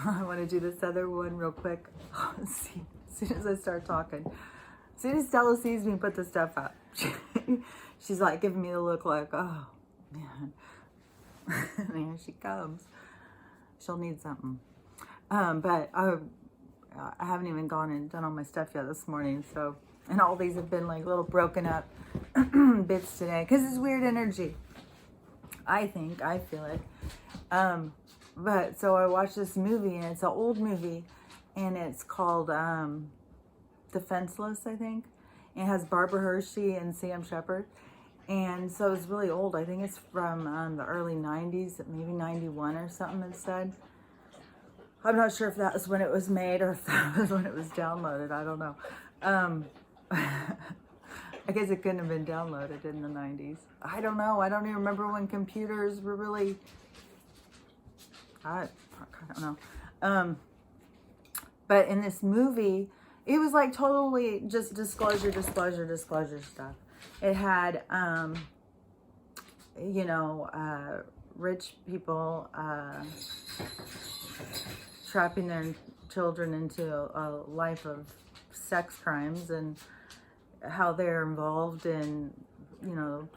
I want to do this other one real quick. See, as soon as I start talking, as soon as Stella sees me put the stuff up, she's like giving me the look like, oh man, and here she comes. She'll need something. But I haven't even gone and done all my stuff yet this morning. So, and all these have been like little broken up bits today because it's weird energy. I feel it. But so I watched this movie, and it's an old movie, and it's called Defenseless, I think. It has Barbara Hershey and Sam Shepard. And so it's really old. I think it's from the early 90s, maybe 91 or something, it said. I'm not sure if that was when it was made or if that was when it was downloaded. I don't know. I guess it couldn't have been downloaded in the 90s. I don't know. I don't even remember when computers were really... I don't know. But in this movie, it was like totally just disclosure stuff. It had, rich people trapping their children into a life of sex crimes and how they're involved in,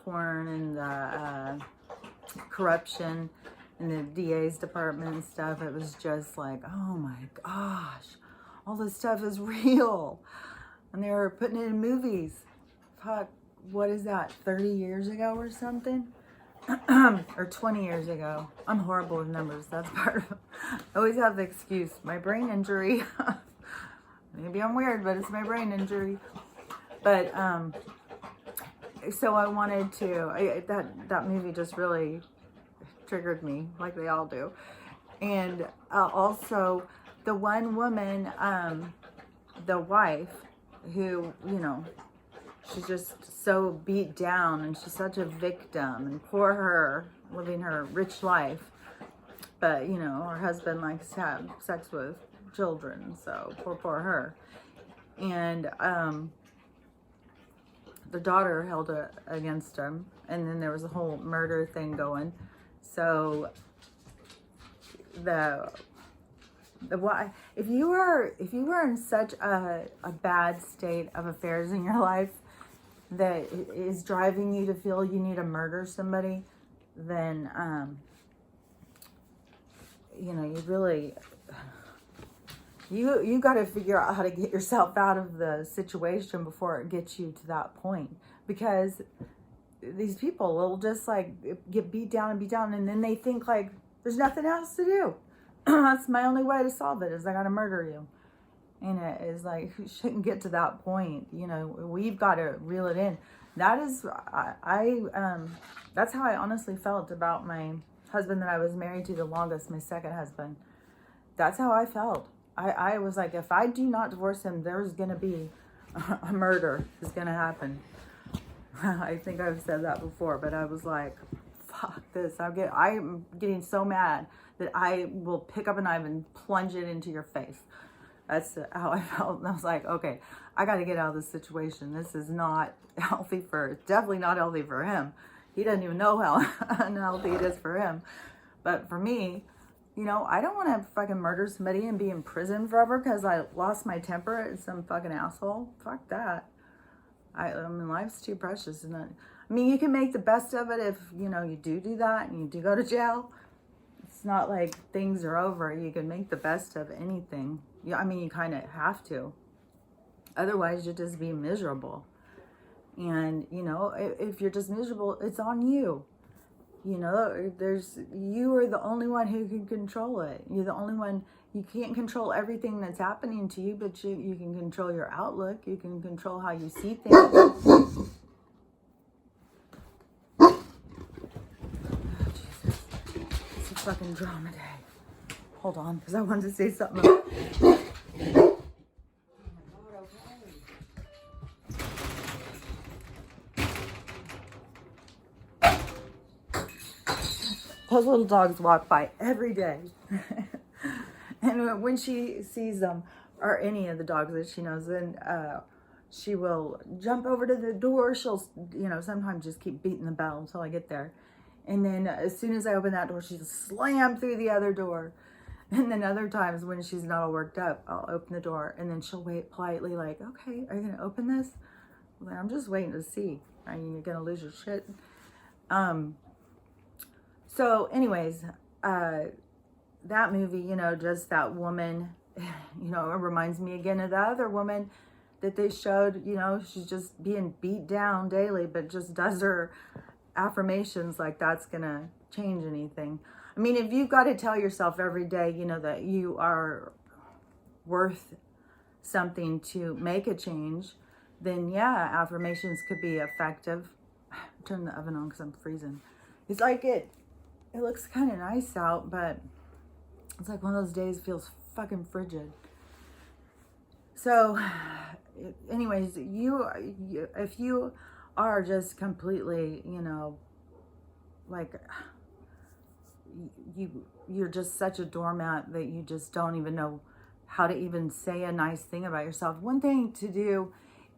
porn and corruption in the DA's department and stuff. It was just like, oh my gosh, all this stuff is real. And they were putting it in movies. Fuck, what is that, 30 years ago or something? Or 20 years ago. I'm horrible with numbers. That's part of it. I always have the excuse, my brain injury. Maybe I'm weird, but it's my brain injury. But, so I wanted to, that movie just really triggered me, like they all do. And also the one woman, the wife, who, she's just so beat down and she's such a victim, and poor her, living her rich life. But, her husband likes to have sex with children, so poor her. And the daughter held it against him, and then there was a whole murder thing going. So if you were in such a bad state of affairs in your life that is driving you to feel you need to murder somebody, then you really you got to figure out how to get yourself out of the situation before it gets you to that point, because these people will just like get beat down, and then they think like there's nothing else to do. That's my only way to solve it, is I gotta murder you. And it is like, you shouldn't get to that point. We've got to reel it in. That is, that's how I honestly felt about my husband that I was married to the longest, my second husband. That's how I felt. I was like, if I do not divorce him, there's gonna be a murder is gonna happen. I think I've said that before, but I was like, fuck this. I'm getting so mad that I will pick up a knife and plunge it into your face. That's how I felt. And I was like, okay, I got to get out of this situation. This is not healthy definitely not healthy for him. He doesn't even know how unhealthy it is for him. But for me, I don't want to fucking murder somebody and be in prison forever because I lost my temper at some fucking asshole. Fuck that. I mean, life's too precious, isn't it? I mean, you can make the best of it if, you do that and you do go to jail. It's not like things are over. You can make the best of anything. Yeah, I mean, you kind of have to. Otherwise, you'll just be miserable. And, if you're just miserable, it's on you. You are the only one who can control it. You're the only one. You can't control everything that's happening to you, but you can control your outlook. You can control how you see things. Oh, Jesus. It's a fucking drama day. Hold on, because I wanted to say something. Those little dogs walk by every day. And when she sees them, or any of the dogs that she knows, then she will jump over to the door. She'll, sometimes just keep beating the bell until I get there. And then as soon as I open that door, she'll slam through the other door. And then other times when she's not all worked up, I'll open the door and then she'll wait politely like, okay, are you going to open this? Well, I'm just waiting to see. Are you going to lose your shit? So anyways, that movie, you know, just that woman, you know, it reminds me again of the other woman that they showed, you know, she's just being beat down daily, but just does her affirmations like that's gonna change anything. I mean, if you've got to tell yourself every day, you know, that you are worth something to make a change, then yeah, affirmations could be effective. Turn the oven on because I'm freezing. It's like it looks kind of nice out, but it's like one of those days feels fucking frigid. So anyways, if you are just completely, you know, like you're just such a doormat that you just don't even know how to even say a nice thing about yourself. One thing to do,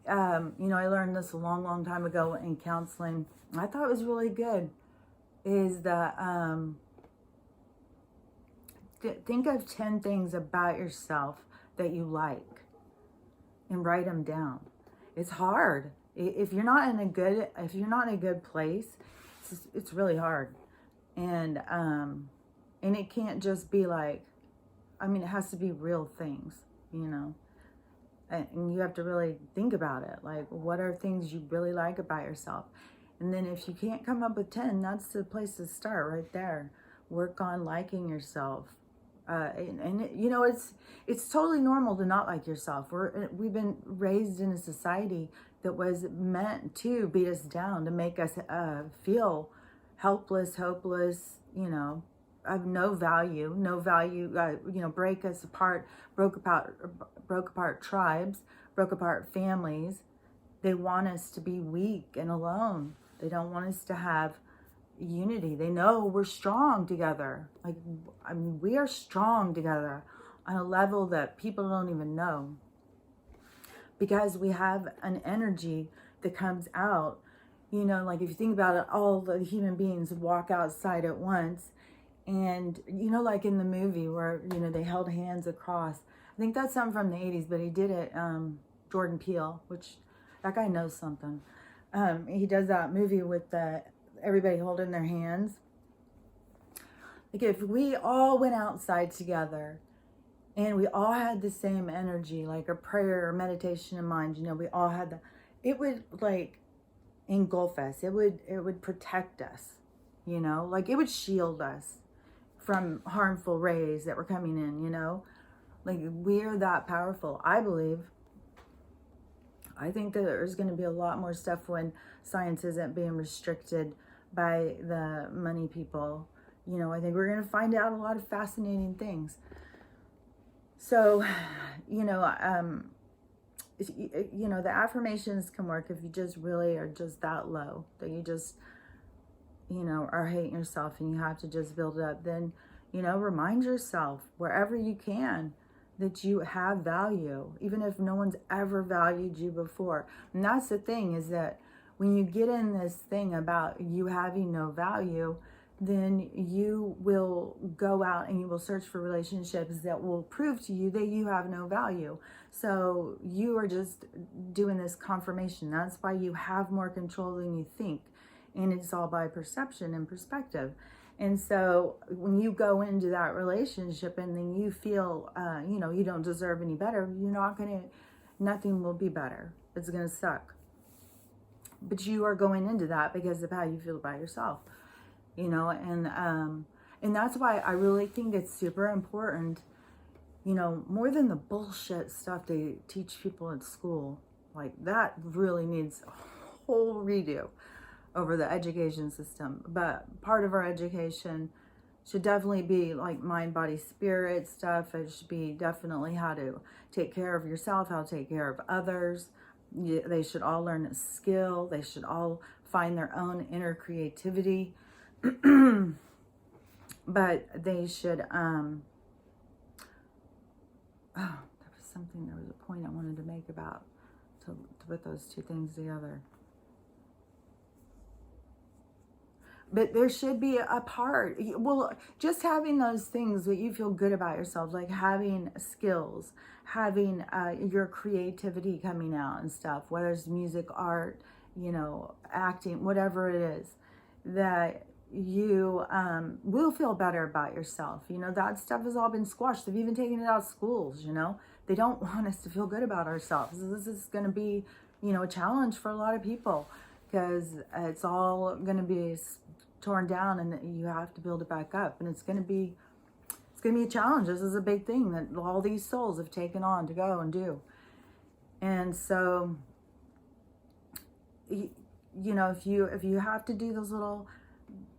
you know, I learned this a long time ago in counseling. I thought it was really good, is that think of 10 things about yourself that you like and write them down. It's hard. If you're not in a good place, it's really hard. And it can't just be like, I mean, it has to be real things, you know. And you have to really think about it. Like, what are things you really like about yourself? And then if you can't come up with 10, that's the place to start right there. Work on liking yourself. You know, it's totally normal to not like yourself. We've been raised in a society that was meant to beat us down, to make us feel helpless, hopeless, you know, of no value, you know, break us apart, broke apart tribes, broke apart families. They want us to be weak and alone. They don't want us to have unity. They know we're strong together. Like, I mean, we are strong together on a level that people don't even know, because we have an energy that comes out. You know, like if you think about it, all the human beings walk outside at once. And, you know, like in the movie where, you know, they held hands across. I think that's something from the 80s, but he did it, Jordan Peele, which that guy knows something. He does that movie with everybody holding their hands. Like if we all went outside together and we all had the same energy, like a prayer or meditation in mind, you know, we all had that, it would like engulf us. It would protect us, you know, like it would shield us from harmful rays that were coming in, you know, like we're that powerful. I believe. I think that there's going to be a lot more stuff when science isn't being restricted by the money people. You know, I think we're going to find out a lot of fascinating things. So, you know, you know, the affirmations can work if you just really are just that low, that you just, you know, are hating yourself and you have to just build it up. Then, you know, remind yourself wherever you can that you have value, even if no one's ever valued you before. And that's the thing, is that when you get in this thing about you having no value, then you will go out and you will search for relationships that will prove to you that you have no value. So you are just doing this confirmation. That's why you have more control than you think. And it's all by perception and perspective. And so when you go into that relationship and then you feel, you know, you don't deserve any better, nothing will be better. It's going to suck. But you are going into that because of how you feel about yourself, you know, and that's why I really think it's super important, you know, more than the bullshit stuff they teach people in school. Like that really needs a whole redo over the education system. But part of our education should definitely be like mind, body, spirit stuff. It should be definitely how to take care of yourself, how to take care of others. They should all learn a skill. They should all find their own inner creativity. But they should, there was a point I wanted to make about to put those two things together. But there should be a part. Well, just having those things that you feel good about yourself, like having skills, having your creativity coming out and stuff, whether it's music, art, acting, whatever it is, that you will feel better about yourself. That stuff has all been squashed. They've even taken it out of schools. They don't want us to feel good about ourselves. This is going to be, a challenge for a lot of people, because it's all going to be torn down, and you have to build it back up, and it's going to be a challenge. This is a big thing that all these souls have taken on to go and do. And so, if you have to do those little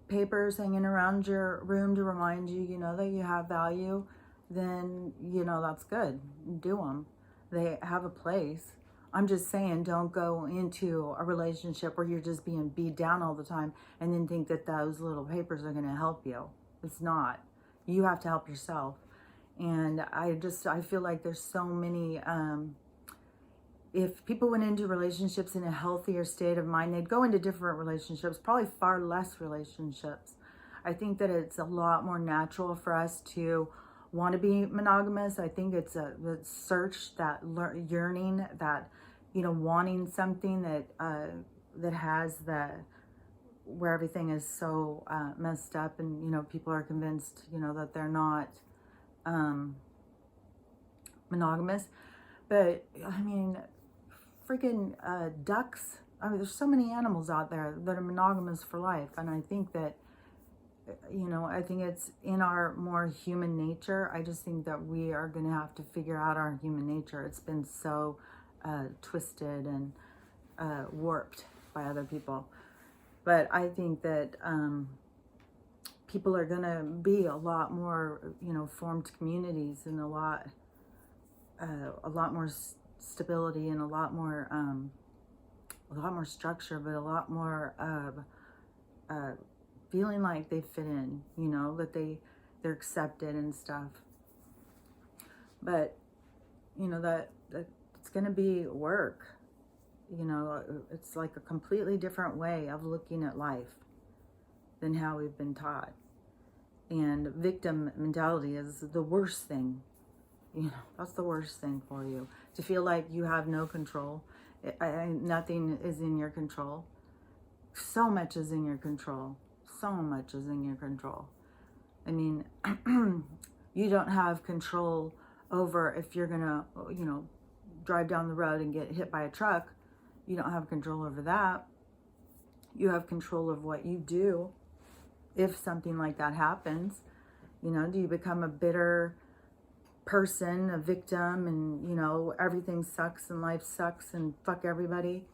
papers hanging around your room to remind you, that you have value, then that's good. Do them. They have a place. I'm just saying, don't go into a relationship where you're just being beat down all the time and then think that those little papers are going to help you. It's not. You have to help yourself. And I feel like there's so many, if people went into relationships in a healthier state of mind, they'd go into different relationships, probably far less relationships. I think that it's a lot more natural for us to want to be monogamous. I think it's the search, that yearning, that wanting something that has where everything is so messed up, and people are convinced that they're not monogamous. But I mean, freaking ducks. I mean, there's so many animals out there that are monogamous for life, and I think that I think it's in our more human nature. I just think that we are going to have to figure out our human nature. It's been so twisted and warped by other people. But I think that people are going to be a lot more, formed communities, and a lot more stability, and a lot more structure, but a lot more feeling like they fit in, that they're accepted and stuff. But that it's going to be work. It's like a completely different way of looking at life than how we've been taught. And victim mentality is the worst thing. That's the worst thing for you, to feel like you have no control. Nothing is in your control. So much is in your control. So much is in your control. I mean, you don't have control over if you're gonna, drive down the road and get hit by a truck. You don't have control over that. You have control of what you do if something like that happens. Do you become a bitter person, a victim, and everything sucks and life sucks and fuck everybody?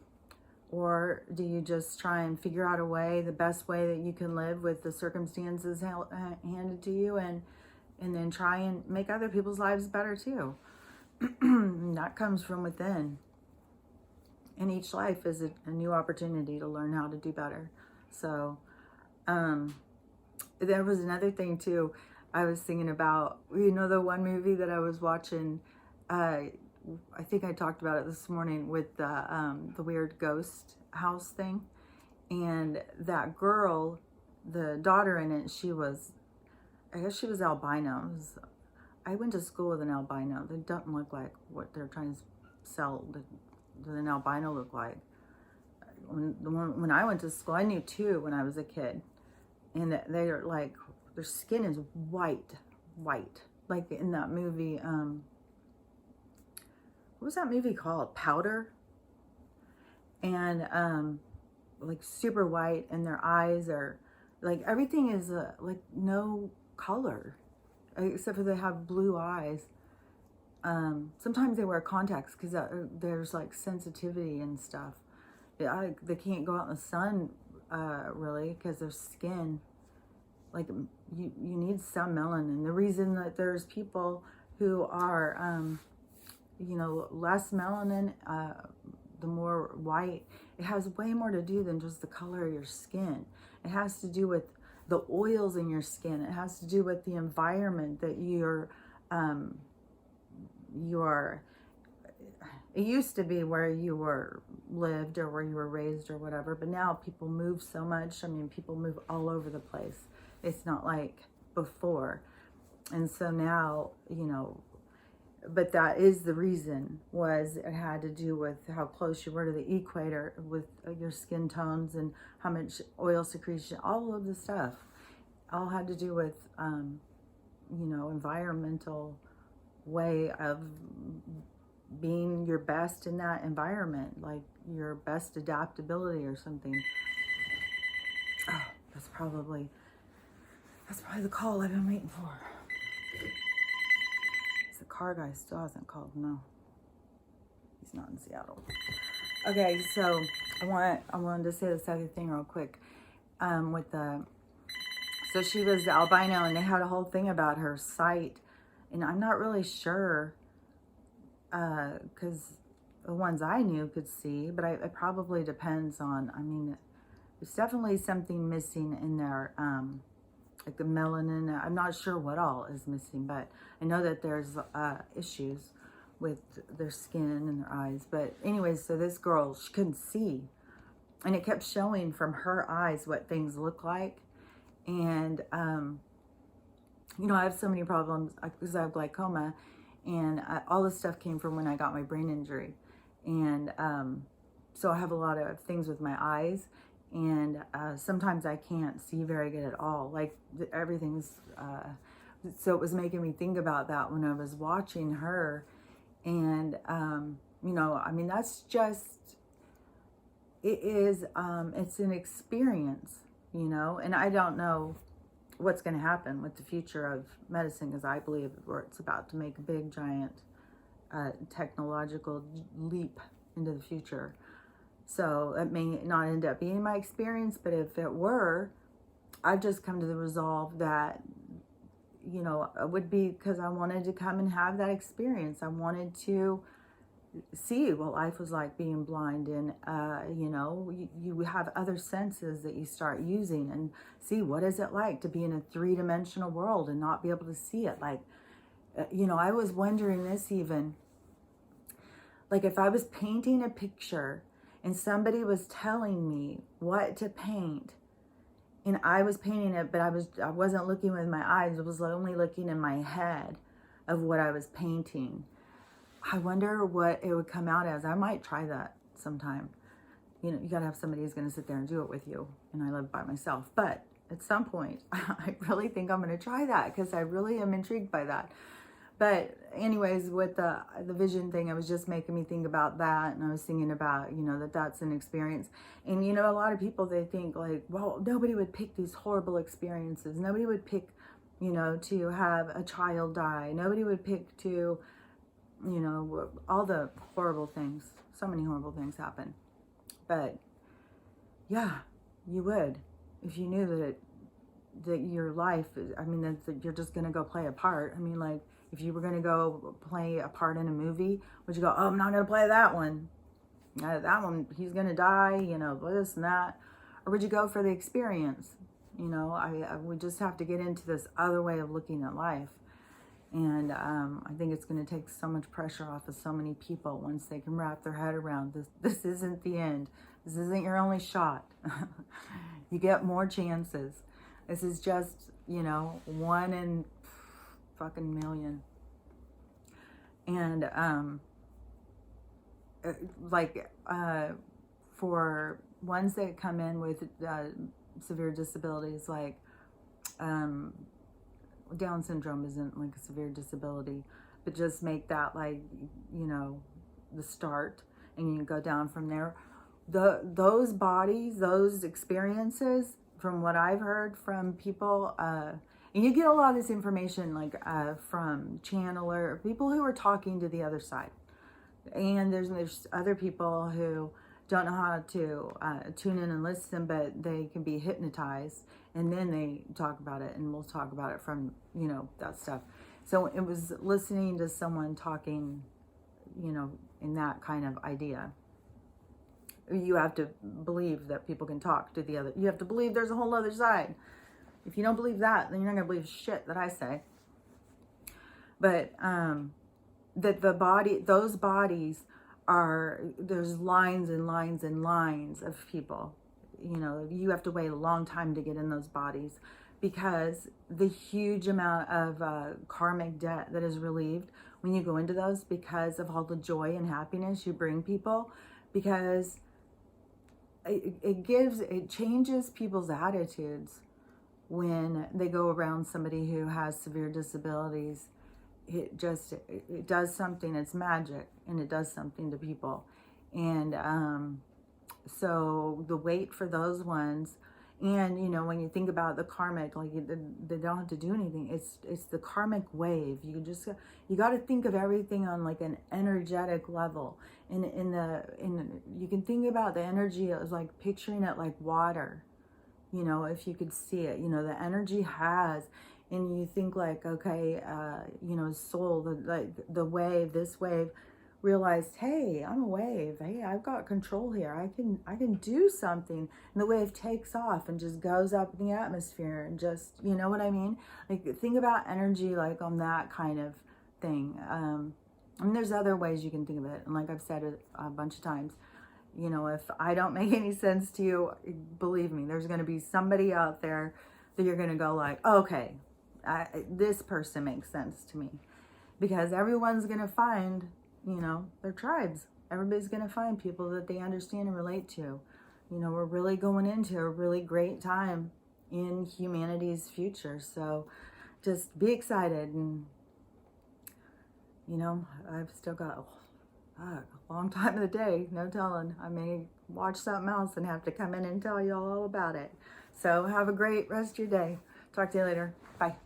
Or do you just try and figure out a way, the best way that you can live with the circumstances handed to you, and then try and make other people's lives better too? That comes from within. And each life is a new opportunity to learn how to do better. So there was another thing too. I was thinking about, the one movie that I was watching, I think I talked about it this morning, with the weird ghost house thing. And that girl, the daughter in it, I guess she was albino. I went to school with an albino. They don't look like what they're trying to sell an albino look like. When I went to school, I knew two when I was a kid. And they're like, their skin is white. Like in that movie, what was that movie called? Powder? And like super white, and their eyes are like, everything is like no color, except for they have blue eyes. Sometimes they wear contacts because there's like sensitivity and stuff. They can't go out in the sun really, because their skin, like, you need some melanin. The reason that there's people who are less melanin, the more white, it has way more to do than just the color of your skin. It has to do with the oils in your skin. It has to do with the environment that you're it used to be where you were lived or where you were raised or whatever, but now people move so much. I mean, people move all over the place. It's not like before. And so now, you know, but that is the reason, was it had to do with how close you were to the equator with your skin tones and how much oil secretion, all of the stuff, all had to do with, you know, environmental way of being your best in that environment, like your best adaptability or something. Oh, that's probably the call I've been waiting for. The car guy still hasn't called. No, he's not in Seattle. Okay, so I wanted to say this other thing real quick. So she was albino, and they had a whole thing about her sight, and I'm not really sure, because the ones I knew could see, but it probably depends on, I mean, there's definitely something missing in there, like the melanin. I'm not sure what all is missing, but I know that there's issues with their skin and their eyes. But anyways, so this girl, she couldn't see, and it kept showing from her eyes what things look like. And you know, I have so many problems because I have glaucoma, and all this stuff came from when I got my brain injury. And so I have a lot of things with my eyes, and sometimes I can't see very good at all. Like everything's, so it was making me think about that when I was watching her. And, you know, I mean, that's just, it is, it's an experience, you know, and I don't know what's going to happen with the future of medicine, because I believe it's about to make a big, giant technological leap into the future. So it may not end up being my experience, but if it were, I've just come to the resolve that, you know, it would be because I wanted to come and have that experience. I wanted to see what life was like being blind, and you know, you have other senses that you start using, and see what is it like to be in a three-dimensional world and not be able to see it. Like, you know, I was wondering this even, like if I was painting a picture and somebody was telling me what to paint, and I was painting it, but I wasn't looking with my eyes. I was only looking in my head of what I was painting. I wonder what it would come out as. I might try that sometime. You know, you gotta have somebody who's gonna sit there and do it with you. And I live by myself. But at some point, I really think I'm gonna try that, because I really am intrigued by that. But anyways, with the vision thing, it was just making me think about that. And I was thinking about, you know, that's an experience. And, you know, a lot of people, they think like, well, nobody would pick these horrible experiences. Nobody would pick, you know, to have a child die. Nobody would pick to, you know, all the horrible things. So many horrible things happen. But yeah, you would, if you knew that your life, I mean, that you're just going to go play a part. I mean, like, if you were going to go play a part in a movie, would you go, oh, I'm not going to play that one. That one, he's going to die, you know, this and that. Or would you go for the experience? You know, I would just have to get into this other way of looking at life. And I think it's going to take so much pressure off of so many people once they can wrap their head around this. This isn't the end. This isn't your only shot. You get more chances. This is just, you know, 1 in fucking million. And for ones that come in with severe disabilities, like Down syndrome isn't like a severe disability, but just make that like, you know, the start, and you go down from there. Those bodies, those experiences, from what I've heard from people, and you get a lot of this information like from channeler, people who are talking to the other side. And there's other people who don't know how to tune in and listen, but they can be hypnotized, and then they talk about it, and we'll talk about it from, you know, that stuff. So it was listening to someone talking, you know, in that kind of idea. You have to believe that people can talk to the other. You have to believe there's a whole other side. If you don't believe that, then you're not gonna believe shit that I say. But that the body, those bodies are, there's lines and lines and lines of people. You know, you have to wait a long time to get in those bodies, because the huge amount of karmic debt that is relieved when you go into those, because of all the joy and happiness you bring people, because it changes people's attitudes when they go around somebody who has severe disabilities. It does something. It's magic, and it does something to people. And so the wait for those ones, and you know, when you think about the karmic, like they don't have to do anything. It's the karmic wave. You got to think of everything on like an energetic level. And you can think about the energy as like picturing it like water. You know, if you could see it, you know, the energy has, and you think like, okay, you know, soul, the wave, this wave, realized, hey, I'm a wave. Hey, I've got control here. I can do something. And the wave takes off and just goes up in the atmosphere, and just, you know what I mean? Like, think about energy like on that kind of thing. I mean, there's other ways you can think of it. And like I've said it a bunch of times, you know, if I don't make any sense to you, believe me, there's going to be somebody out there that you're going to go like, okay, this person makes sense to me. Because everyone's going to find, you know, their tribes. Everybody's going to find people that they understand and relate to. You know, we're really going into a really great time in humanity's future. So just be excited. And, you know, I've still got a long time of the day, no telling. I may watch something else and have to come in and tell you all about it. So have a great rest of your day. Talk to you later. Bye.